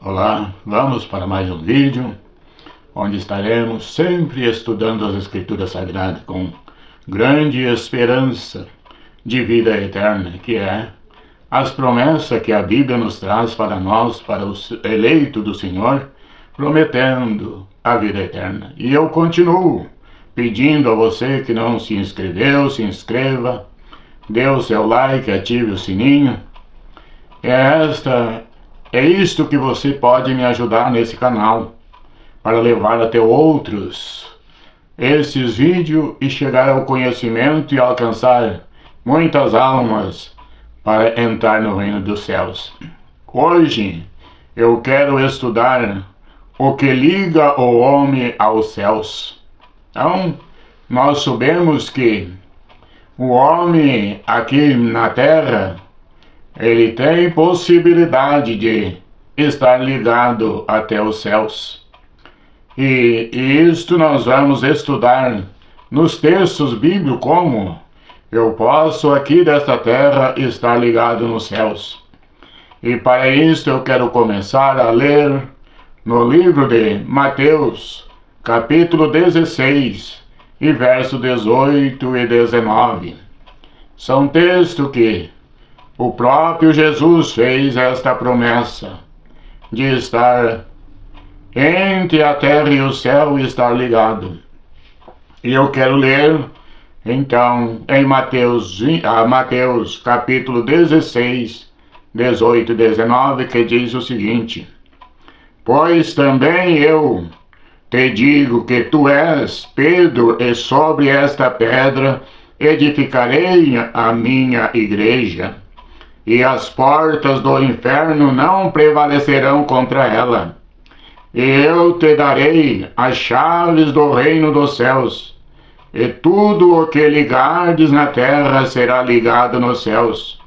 Olá, vamos para mais um vídeo, onde estaremos sempre estudando as Escrituras Sagradas com grande esperança de vida eterna, que é as promessas que a Bíblia nos traz para nós, para os eleitos do Senhor, prometendo a vida eterna. E eu continuo pedindo a você que não se inscreveu, se inscreva, dê o seu like, ative o sininho. É isto que você pode me ajudar nesse canal, para levar até outros esses vídeos e chegar ao conhecimento e alcançar muitas almas para entrar no reino dos céus. Hoje eu quero estudar o que liga o homem aos céus. Então, nós sabemos que o homem aqui na terra, ele tem possibilidade de estar ligado até os céus. E isto nós vamos estudar nos textos bíblicos, como eu posso aqui desta terra estar ligado nos céus. E para isso eu quero começar a ler no livro de Mateus, capítulo 16, e verso 18 e 19. São textos que o próprio Jesus fez esta promessa de estar entre a terra e o céu e estar ligado. E eu quero ler, então, em Mateus capítulo 16, 18 e 19, que diz o seguinte: Pois também eu te digo que tu és Pedro, e sobre esta pedra edificarei a minha igreja, e as portas do inferno não prevalecerão contra ela. E eu te darei as chaves do reino dos céus, e tudo o que ligardes na terra será ligado nos céus,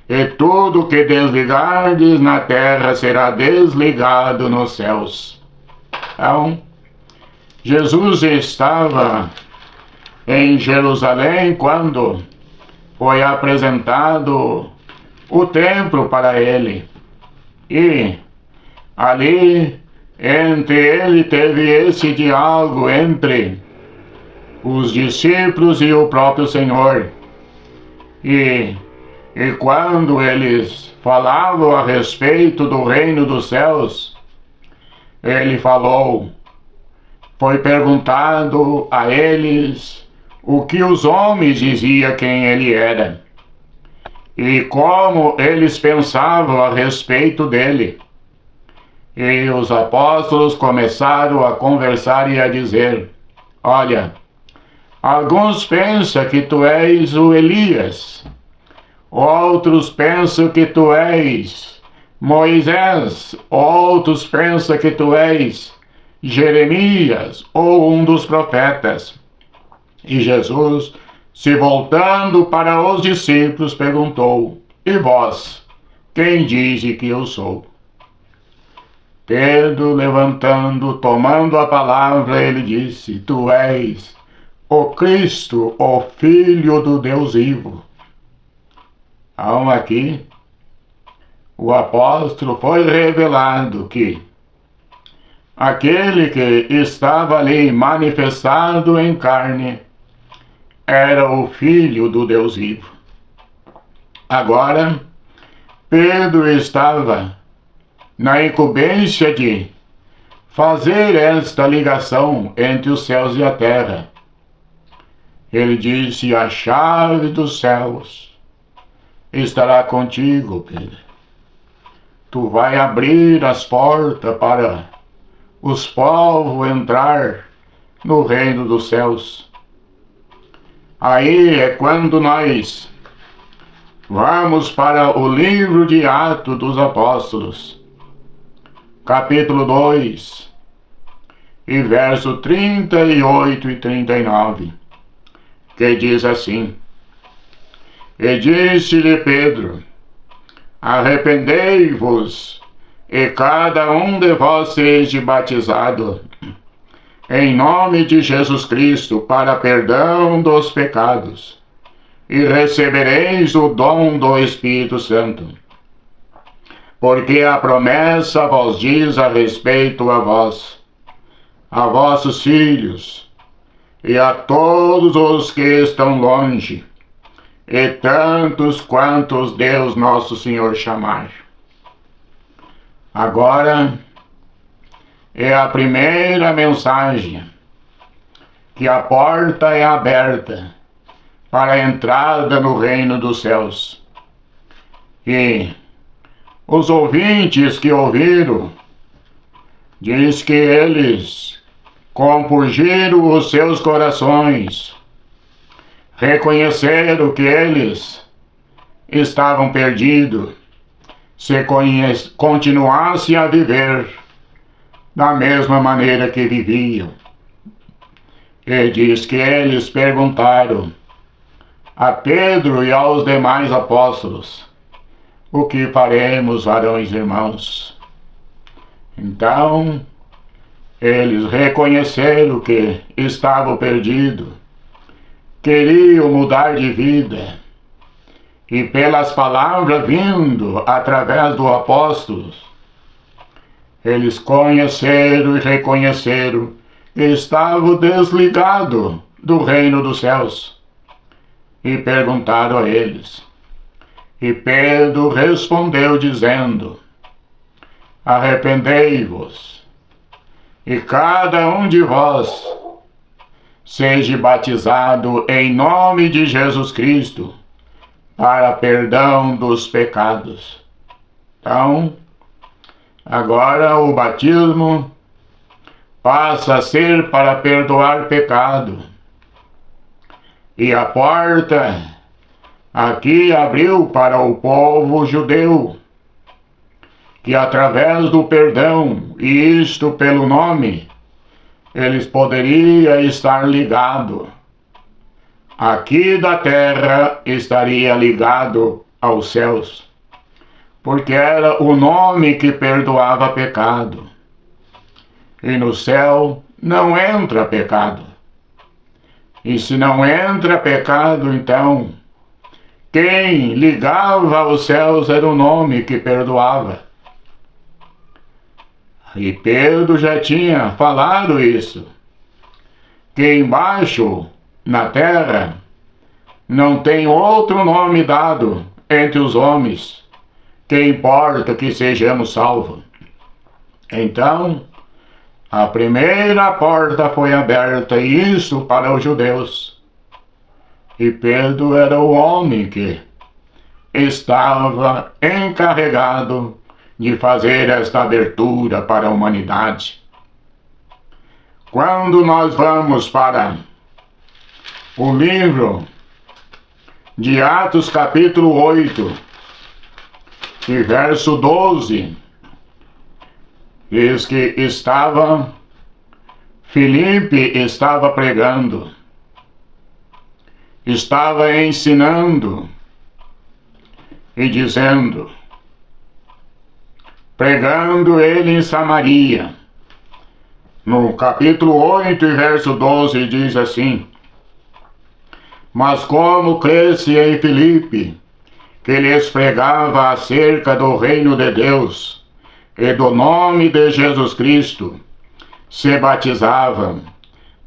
e tudo o que desligardes na terra será desligado nos céus. Então, Jesus estava em Jerusalém quando foi apresentado o templo para ele, e ali entre ele teve esse diálogo entre os discípulos e o próprio Senhor. E quando eles falavam a respeito do reino dos céus, ele falou, foi perguntado a eles o que os homens diziam quem ele era e como eles pensavam a respeito dele. E os apóstolos começaram a conversar e a dizer: Olha, alguns pensam que tu és o Elias, outros pensam que tu és Moisés, outros pensam que tu és Jeremias ou um dos profetas. E Jesus, se voltando para os discípulos, perguntou: E vós, quem dize que eu sou? Pedro, levantando, tomando a palavra, ele disse: Tu és o Cristo, o Filho do Deus vivo. Então aqui, o apóstolo foi revelado que aquele que estava ali manifestado em carne era o Filho do Deus vivo. Agora, Pedro estava na incumbência de fazer esta ligação entre os céus e a terra. Ele disse: A chave dos céus estará contigo, Pedro. Tu vai abrir as portas para os povos entrar no reino dos céus. Aí é quando nós vamos para o livro de Atos dos Apóstolos, capítulo 2, e verso 38 e 39, que diz assim: E disse-lhe Pedro: Arrependei-vos, e cada um de vós seja batizado em nome de Jesus Cristo para perdão dos pecados, e recebereis o dom do Espírito Santo. porque a promessa vos diz a respeito a vós, a vossos filhos, e a todos os que estão longe, e tantos quantos Deus nosso Senhor chamar. Agora é a primeira mensagem, que a porta é aberta para a entrada no reino dos céus. E os ouvintes que ouviram, diz que eles compungiram os seus corações, reconheceram que eles estavam perdidos, se continuassem a viver da mesma maneira que viviam. E diz que eles perguntaram a Pedro e aos demais apóstolos: o que faremos, varões e irmãos? Então, eles reconheceram que estavam perdidos, queriam mudar de vida, e pelas palavras vindo através dos apóstolos, eles conheceram e reconheceram que estavam desligados do reino dos céus, e perguntaram a eles. E Pedro respondeu dizendo: arrependei-vos, e cada um de vós seja batizado em nome de Jesus Cristo, para perdão dos pecados. Então, agora o batismo passa a ser para perdoar pecado. E a porta aqui abriu para o povo judeu, que através do perdão, e isto pelo nome, eles poderiam estar ligados. Aqui da terra estaria ligado aos céus, porque era o nome que perdoava pecado. E no céu não entra pecado. E se não entra pecado, então, quem ligava aos céus era o nome que perdoava. E Pedro já tinha falado isso, que embaixo, na terra, não tem outro nome dado entre os homens, que importa que sejamos salvos. Então, a primeira porta foi aberta, e isso para os judeus. E Pedro era o homem que estava encarregado de fazer esta abertura para a humanidade. Quando nós vamos para o livro de Atos capítulo 8, e verso 12, diz que Filipe estava pregando, estava ensinando e dizendo, pregando ele em Samaria. No capítulo 8 e verso 12 diz assim: mas como cresce em Filipe, que lhes pregava acerca do reino de Deus e do nome de Jesus Cristo, se batizavam,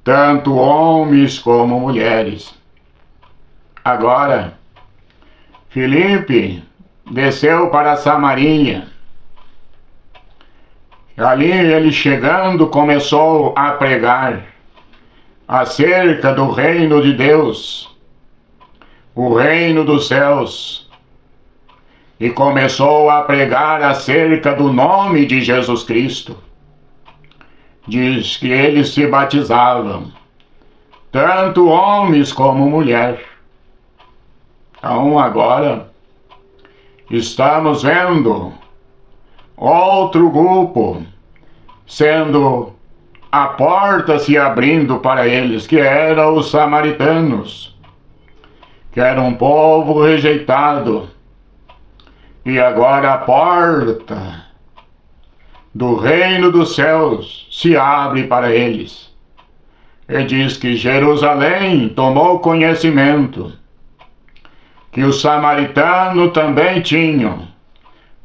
tanto homens como mulheres. Agora, Filipe desceu para Samaria. Ali ele chegando começou a pregar acerca do reino de Deus, o reino dos céus, e começou a pregar acerca do nome de Jesus Cristo. Diz que eles se batizavam, tanto homens como mulher. Então agora estamos vendo outro grupo sendo a porta se abrindo para eles, que eram os samaritanos, que era um povo rejeitado. E agora a porta do reino dos céus se abre para eles. E diz que Jerusalém tomou conhecimento que os samaritanos também tinham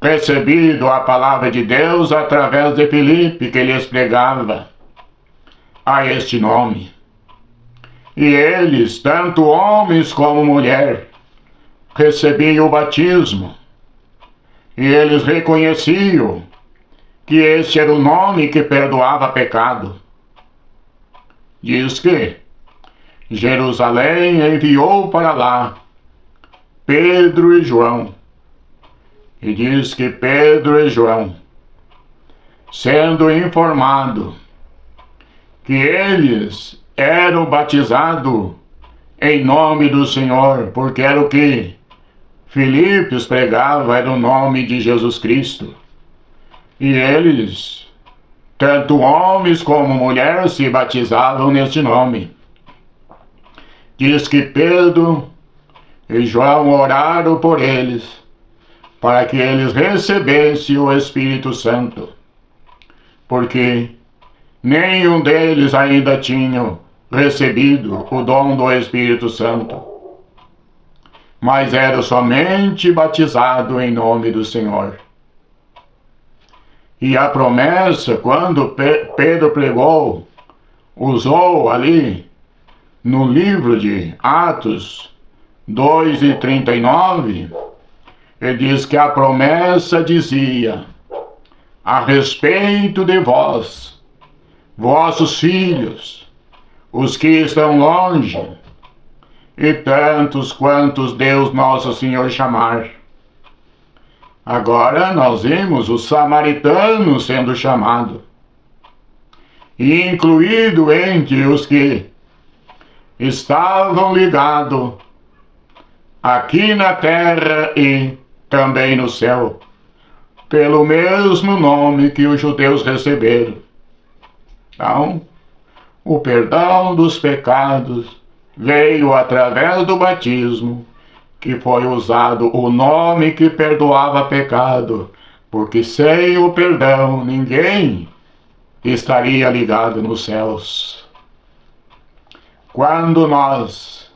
recebido a palavra de Deus através de Filipe, que lhes pregava a este nome. E eles, tanto homens como mulher, recebiam o batismo, e eles reconheciam que este era o nome que perdoava pecado. Diz que Jerusalém enviou para lá Pedro e João. E diz que Pedro e João, sendo informado que eles eram batizados em nome do Senhor, porque era o que Filipe pregava, era o nome de Jesus Cristo. E eles, tanto homens como mulheres, se batizavam neste nome. Diz que Pedro e João oraram por eles, para que eles recebessem o Espírito Santo, porque nenhum deles ainda tinha recebido o dom do Espírito Santo, mas era somente batizado em nome do Senhor. E a promessa, quando Pedro pregou, usou ali no livro de Atos 2:39, ele diz que a promessa dizia: a respeito de vós, vossos filhos, os que estão longe, e tantos quantos Deus nosso Senhor chamar. Agora nós vimos os samaritanos sendo chamados, e incluído entre os que estavam ligados aqui na terra e também no céu, pelo mesmo nome que os judeus receberam. Então, o perdão dos pecados veio através do batismo, que foi usado o nome que perdoava pecado, porque sem o perdão ninguém estaria ligado nos céus. Quando nós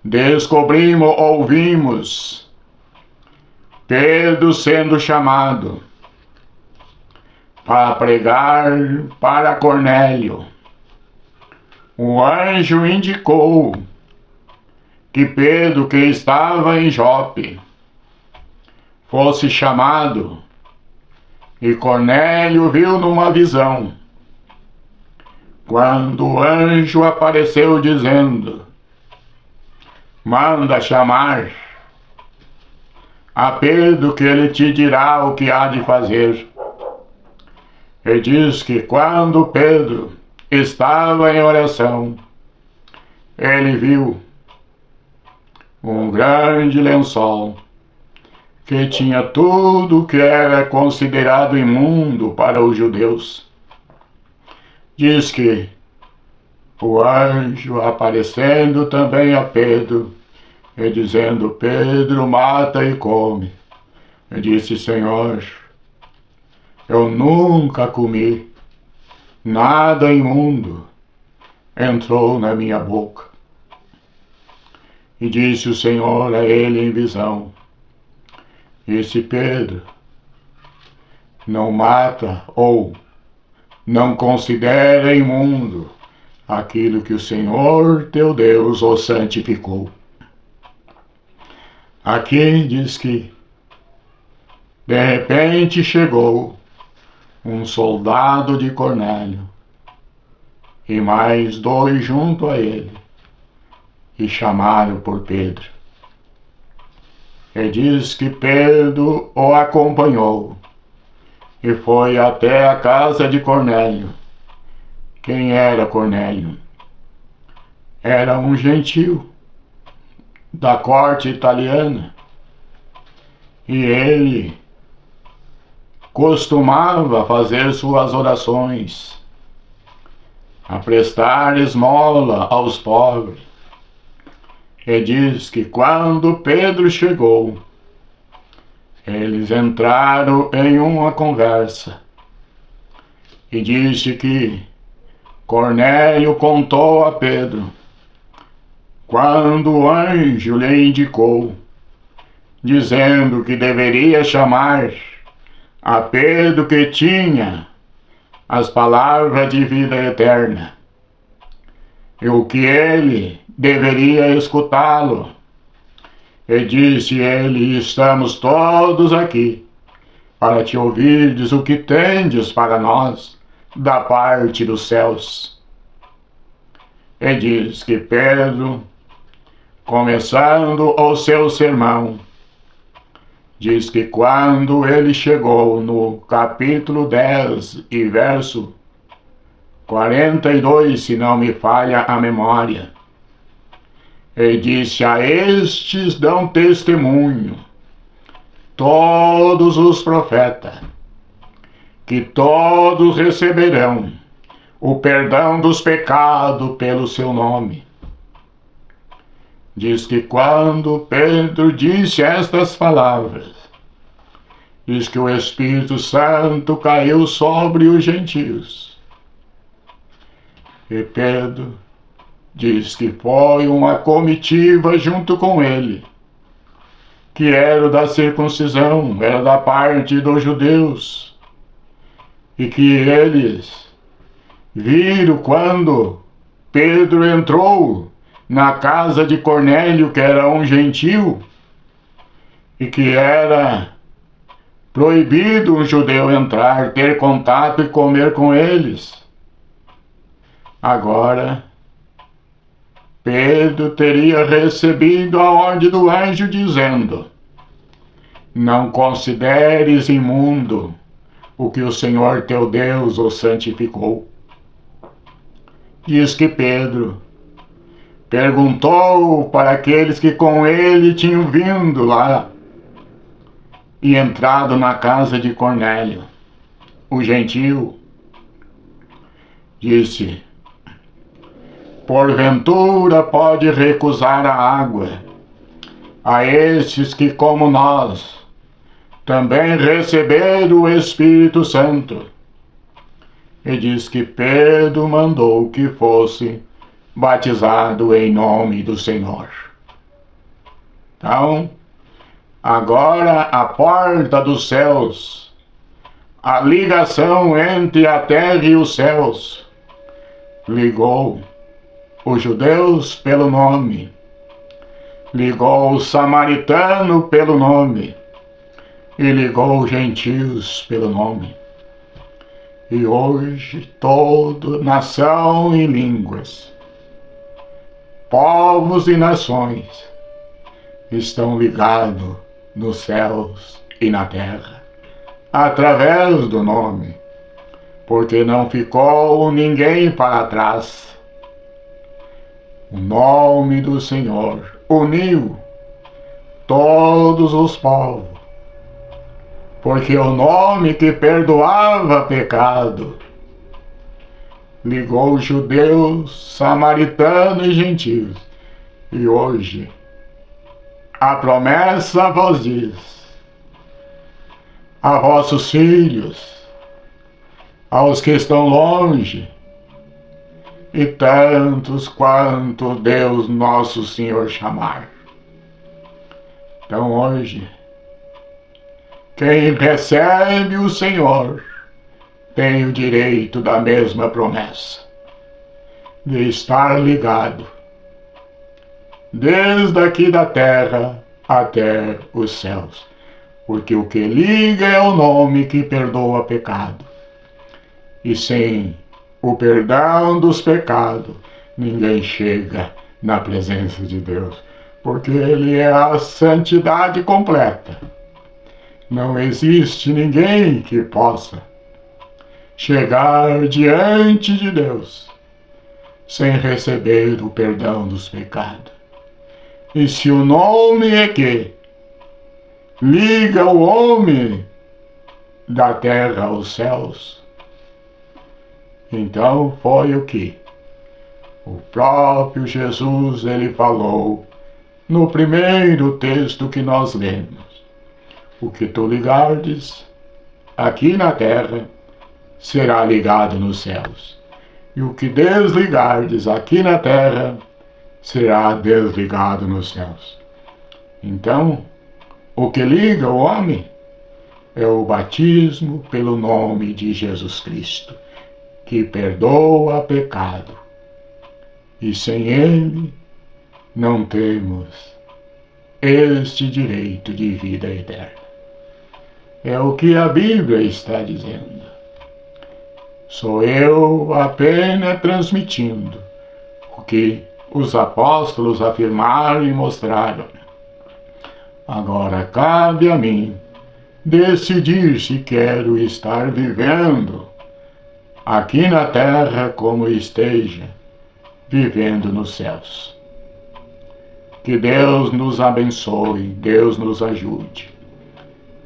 descobrimos, ouvimos Pedro sendo chamado para pregar para Cornélio, o anjo indicou que Pedro, que estava em Jope, fosse chamado, e Cornélio viu numa visão, quando o anjo apareceu dizendo: manda chamar a Pedro, que ele te dirá o que há de fazer. Ele diz que quando Pedro estava em oração, ele viu um grande lençol que tinha tudo que era considerado imundo para os judeus. Diz que o anjo aparecendo também a Pedro, e dizendo: Pedro, mata e come. Eu disse: Senhor, eu nunca comi nada imundo, entrou na minha boca. E disse o Senhor a ele em visão: disse Pedro, não mata ou não considera imundo aquilo que o Senhor teu Deus o santificou. Aqui diz que de repente chegou um soldado de Cornélio e mais dois junto a ele, e chamaram por Pedro. E diz que Pedro o acompanhou e foi até a casa de Cornélio. Quem era Cornélio? Era um gentil da corte italiana, e ele costumava fazer suas orações, a prestar esmola aos pobres. E diz que quando Pedro chegou, eles entraram em uma conversa, e disse que Cornélio contou a Pedro quando o anjo lhe indicou dizendo que deveria chamar a Pedro, que tinha as palavras de vida eterna, e o que ele deveria escutá-lo. E disse ele: estamos todos aqui para te ouvirdes o que tendes para nós da parte dos céus. E diz que Pedro, começando o seu sermão, diz que quando ele chegou no capítulo 10 e verso 42, se não me falha a memória, ele disse: a estes dão testemunho todos os profetas, que todos receberão o perdão dos pecados pelo seu nome. Diz que quando Pedro disse estas palavras, diz que o Espírito Santo caiu sobre os gentios. E Pedro diz que foi uma comitiva junto com ele, que era da circuncisão, era da parte dos judeus, e que eles viram quando Pedro entrou na casa de Cornélio, que era um gentil, e que era proibido um judeu entrar, ter contato e comer com eles. Agora, Pedro teria recebido a ordem do anjo dizendo: não consideres imundo o que o Senhor teu Deus o santificou. Diz que Pedro perguntou para aqueles que com ele tinham vindo lá e entrado na casa de Cornélio, o gentil. Disse: porventura pode recusar a água a estes que, como nós, também receberam o Espírito Santo? E diz que Pedro mandou que fosse batizado em nome do Senhor. Então, agora a porta dos céus, a ligação entre a terra e os céus, ligou os judeus pelo nome, ligou os samaritanos pelo nome, e ligou os gentios pelo nome. E hoje toda nação e línguas, povos e nações estão ligados nos céus e na terra, através do nome, porque não ficou ninguém para trás. O nome do Senhor uniu todos os povos, porque o nome que perdoava pecado ligou judeus, samaritanos e gentios. E hoje a promessa vos diz: a vossos filhos, aos que estão longe, e tantos quanto Deus nosso Senhor chamar. Então hoje, quem recebe o Senhor tem o direito da mesma promessa, de estar ligado, desde aqui da terra até os céus, porque o que liga é o nome que perdoa pecado, e sem o perdão dos pecados ninguém chega na presença de Deus, porque Ele é a santidade completa. Não existe ninguém que possa chegar diante de Deus sem receber o perdão dos pecados. E se o nome é que liga o homem da terra aos céus, então foi o que o próprio Jesus ele falou no primeiro texto que nós lemos: o que tu ligardes aqui na terra será ligado nos céus, e o que desligardes aqui na terra será desligado nos céus. Então, O que liga o homem é o batismo pelo nome de Jesus Cristo, que perdoa pecado. E sem ele não temos este direito de vida eterna. É o que a Bíblia está dizendo. Sou eu apenas transmitindo o que os apóstolos afirmaram e mostraram. Agora cabe a mim decidir se quero estar vivendo aqui na terra como esteja vivendo nos céus. Que Deus nos abençoe, Deus nos ajude.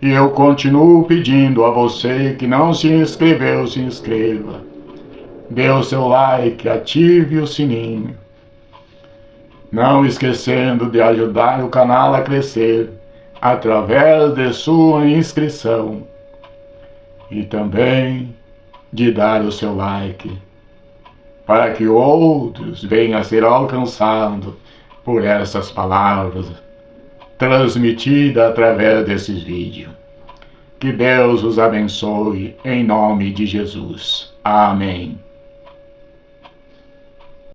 E eu continuo pedindo a você que não se inscreveu, se inscreva. Dê o seu like, ative o sininho. Não esquecendo de ajudar o canal a crescer através de sua inscrição. E também de dar o seu like, para que outros venham a ser alcançados por essas palavras transmitidas através desses vídeos. Que Deus os abençoe em nome de Jesus. Amém.